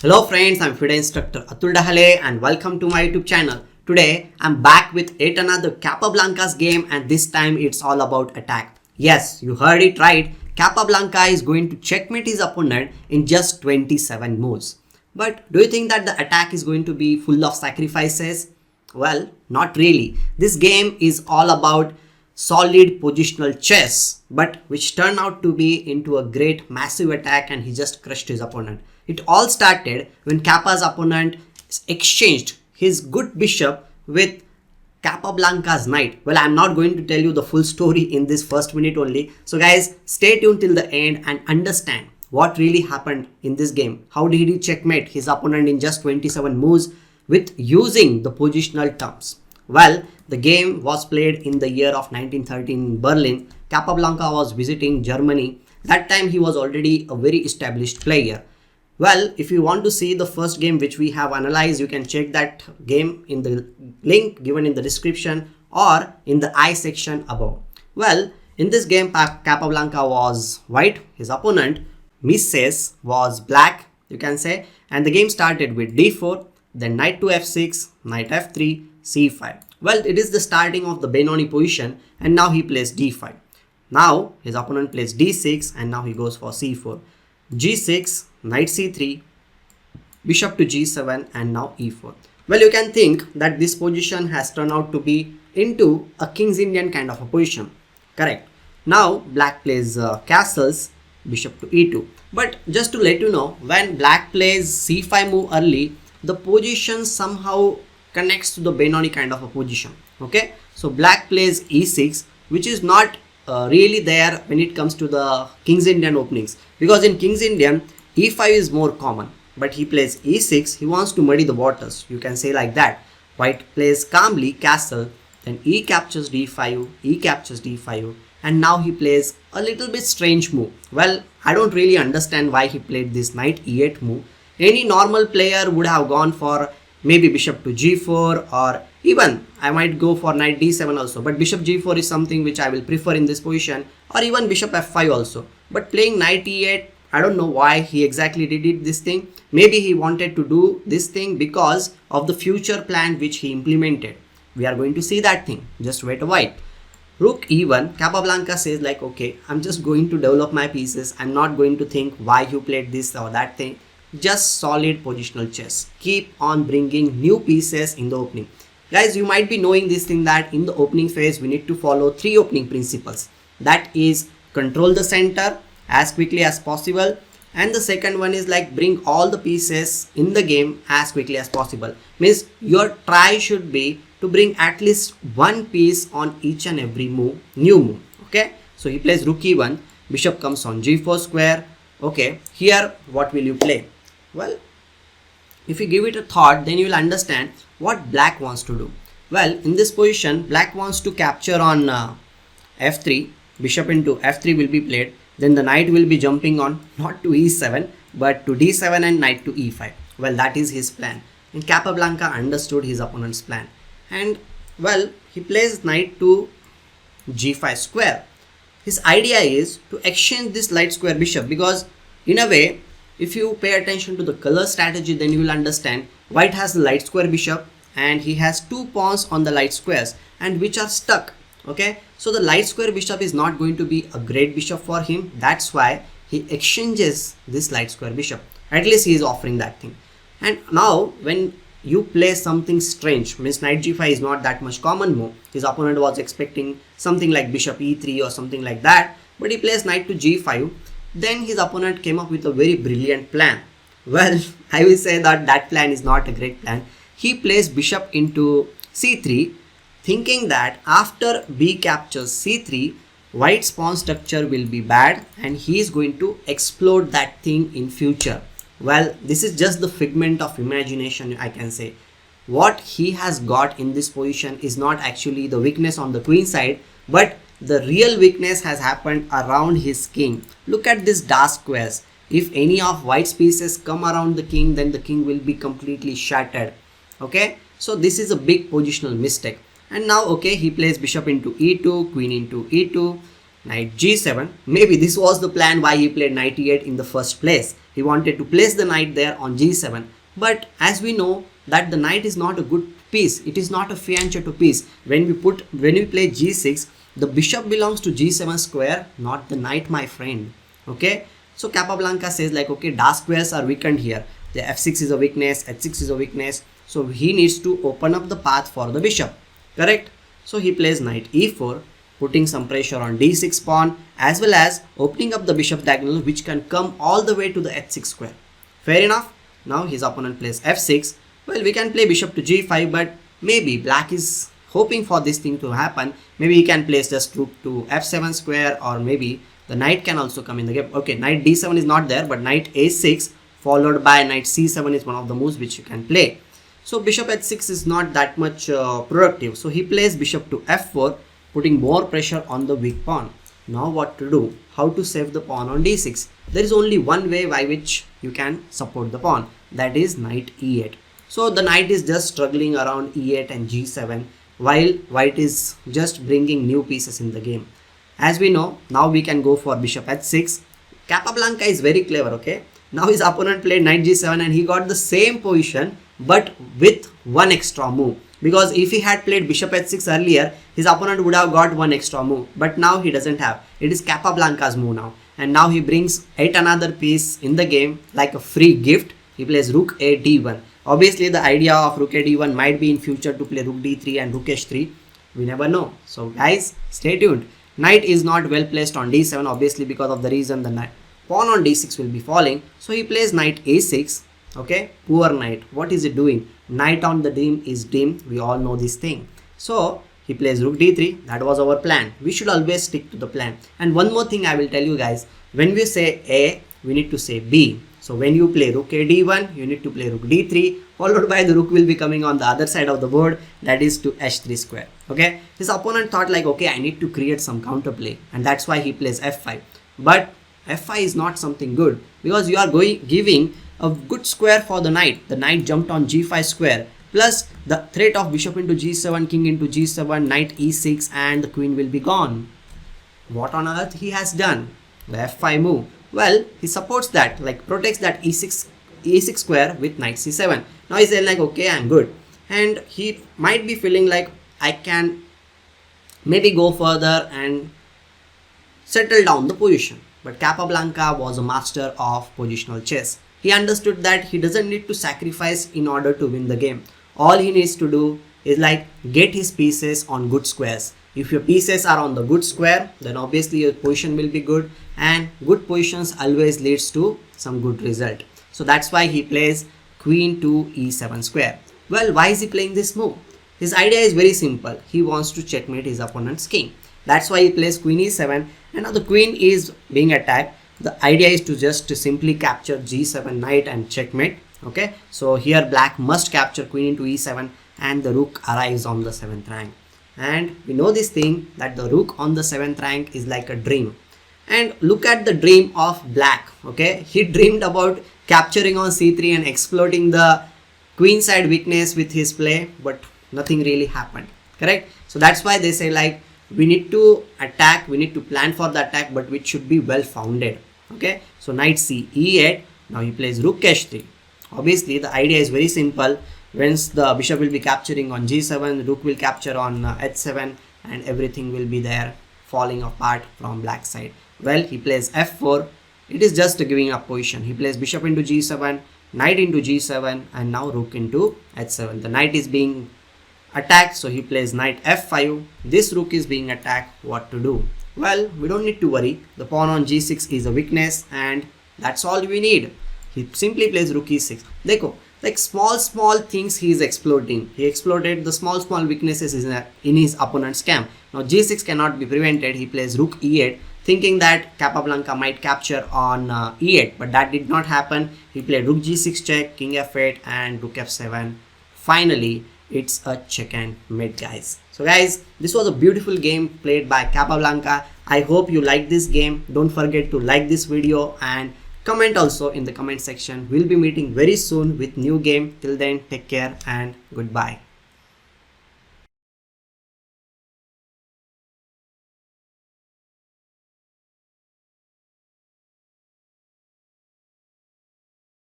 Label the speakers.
Speaker 1: Hello friends, I'm FIDE instructor Atul Dahale and welcome to my YouTube channel. Today I'm back with yet another Capablanca's game and this time it's all about attack. Yes, you heard it right. Capablanca is going to checkmate his opponent in just 27 moves. But do you think that the attack is going to be full of sacrifices? Well, not really. This game is all about solid positional chess, but which turned out to be into a great massive attack and he just crushed his opponent. It all started when Capa's opponent exchanged his good bishop with Capablanca's knight. Well, I'm not going to tell you the full story in this first minute only. So guys, stay tuned till the end and understand what really happened in this game. How did he checkmate his opponent in just 27 moves with using the positional terms? Well, the game was played in the year of 1913 in Berlin. Capablanca was visiting Germany. That time he was already a very established player. Well, if you want to see the first game which we have analyzed, you can check that game in the link given in the description or in the I section above. Well, in this game, Capablanca was white. His opponent, Mieses, was black, you can say. And the game started with d4, then knight to f6, knight f3, c5. Well, it is the starting of the Benoni position and now he plays d5. Now his opponent plays d6 and now he goes for c4. g6, knight c3, bishop to g7 and now e4. Well, you can think that this position has turned out to be into a King's Indian kind of a position. Correct. Now black plays castles, bishop to e2. But just to let you know, when black plays c5 move early, the position somehow connects to the Benoni kind of a position. Okay, so black plays e6, which is not really there when it comes to the King's Indian openings, because in King's Indian e5 is more common, but he plays e6. He wants to muddy the waters, you can say like that. White plays calmly castle, then e captures d5, e captures d5, and now he plays a little bit strange move. Well, I don't really understand why he played this knight e8 move. Any normal player would have gone for maybe bishop to g4, or even I might go for knight d7 also, but bishop g4 is something which I will prefer in this position, or even bishop f5 also. But playing knight e8, I don't know why he exactly did this thing. Maybe he wanted to do this thing because of the future plan which he implemented. We are going to see that thing. Just wait a while. Rook e1, Capablanca says like, okay, I'm just going to develop my pieces. I'm not going to think why you played this or that thing. Just solid positional chess. Keep on bringing new pieces in the opening. Guys, you might be knowing this thing that in the opening phase, we need to follow 3 opening principles. That is control the center as quickly as possible. And the second one is like bring all the pieces in the game as quickly as possible. Means your try should be to bring at least one piece on each and every move, new move. Okay. So he plays rook e1, bishop comes on g4 square. Okay. Here, what will you play? Well, if you give it a thought, then you will understand what black wants to do. Well, in this position, black wants to capture on f3, bishop into f3 will be played. Then the knight will be jumping on not to e7 but to d7 and knight to e5. Well, that is his plan. And Capablanca understood his opponent's plan. And well, he plays knight to g5 square. His idea is to exchange this light square bishop, because in a way, if you pay attention to the color strategy, then you will understand white has the light square bishop and he has 2 pawns on the light squares and which are stuck. Okay, so the light square bishop is not going to be a great bishop for him. That's why he exchanges this light square bishop. At least he is offering that thing. And now when you play something strange, means knight g5 is not that much common move. His opponent was expecting something like bishop e3 or something like that, but he plays knight to g5. Then his opponent came up with a very brilliant plan. Well, I will say that that plan is not a great plan. He plays bishop into c3, thinking that after b captures c3, white's pawn structure will be bad and he is going to explode that thing in future. Well, this is just the figment of imagination, I can say. What he has got in this position is not actually the weakness on the queen side, but the real weakness has happened around his king. Look at this dark squares. If any of white's pieces come around the king, then the king will be completely shattered. Okay, so this is a big positional mistake. And now, okay, he plays bishop into e2, queen into e2, knight g7. Maybe this was the plan why he played knight e8 in the first place. he wanted to place the knight there on g7. But as we know that the knight is not a good piece, it is not a fianchetto piece. When we play g6, the bishop belongs to g7 square, not the knight, my friend. Okay, so Capablanca says like, okay, dark squares are weakened here. The f6 is a weakness, h6 is a weakness, so he needs to open up the path for the bishop, correct? So he plays knight e4, putting some pressure on d6 pawn, as well as opening up the bishop diagonal, which can come all the way to the h6 square. Fair enough. Now his opponent plays f6. Well, we can play bishop to g5, but maybe black is hoping for this thing to happen. Maybe he can place just rook to f7 square, or maybe the knight can also come in the game. Okay, knight d7 is not there, but knight a6 followed by knight c7 is one of the moves which you can play. So bishop h6 is not that much productive. So he plays bishop to f4, putting more pressure on the weak pawn. Now what to do? How to save the pawn on d6? There is only one way by which you can support the pawn, that is knight e8. So the knight is just struggling around e8 and g7, while white is just bringing new pieces in the game. As we know, now we can go for bishop h6. Capablanca is very clever, okay? Now his opponent played knight g7 and he got the same position but with one extra move. Because if he had played bishop h6 earlier, his opponent would have got one extra move. But now he doesn't have. It is Capablanca's move now. And now he brings yet another piece in the game like a free gift. He plays rook a d1. Obviously the idea of rook a d1 might be in future to play rook d3 and rook h3. We never know. So guys, stay tuned. Knight is not well placed on d7, obviously because of the reason the knight pawn on d6 will be falling. So he plays knight a6. Okay, poor knight. What is he doing? Knight on the dim is dim. We all know this thing. So he plays rook d3. That was our plan. We should always stick to the plan. And one more thing I will tell you guys. When we say A, we need to say B. So when you play rook a d1, you need to play rook d3, followed by the rook will be coming on the other side of the board, that is to h3 square. Okay, his opponent thought like, okay, I need to create some counterplay, and that's why he plays f5. But f5 is not something good, because you are giving a good square for the knight. The knight jumped on g5 square, plus the threat of bishop into g7, king into g7, knight e6, and the queen will be gone. What on earth he has done? The f5 move. Well, he supports that, like protects that e6 square with knight c7. Now he's saying like, okay, I'm good. And he might be feeling like, I can maybe go further and settle down the position. But Capablanca was a master of positional chess. He understood that he doesn't need to sacrifice in order to win the game. All he needs to do is like get his pieces on good squares. If your pieces are on the good square, then obviously your position will be good, and good positions always leads to some good result. So that's why he plays queen to e7 square. Well, why is he playing this move? His idea is very simple. He wants to checkmate his opponent's king. That's why he plays queen e7, and now the queen is being attacked. The idea is to just simply capture g7 knight and checkmate. Okay, so here black must capture queen into e7 and the rook arrives on the 7th rank. And we know this thing that the rook on the 7th rank is like a dream. And look at the dream of black. Okay, he dreamed about capturing on c3 and exploiting the queen side weakness with his play, but nothing really happened. Correct? So that's why they say like we need to attack, we need to plan for the attack, but which should be well founded. Okay, so knight c e8. Now he plays rook h3. Obviously the idea is very simple. Once the bishop will be capturing on g7, rook will capture on h7, and everything will be there falling apart from black side. Well, he plays f4. It is just giving up position. He plays bishop into g7, knight into g7, and now rook into h7. The knight is being attacked, so he plays knight f5. This rook is being attacked. What to do? Well, we don't need to worry. The pawn on g6 is a weakness, and that's all we need. He simply plays rook e6. Dekho, like small things he is exploiting. He exploited the small weaknesses in his opponent's camp. Now g6 cannot be prevented. He plays rook e8, thinking that Capablanca might capture on e8, but that did not happen. He played rook g6 check, king f8, and rook f7. Finally, it's a check and mate, guys. So guys, this was a beautiful game played by Capablanca. I hope you like this game. Don't forget to like this video and comment also in the comment section. We'll be meeting very soon with new game. Till then, take care and goodbye.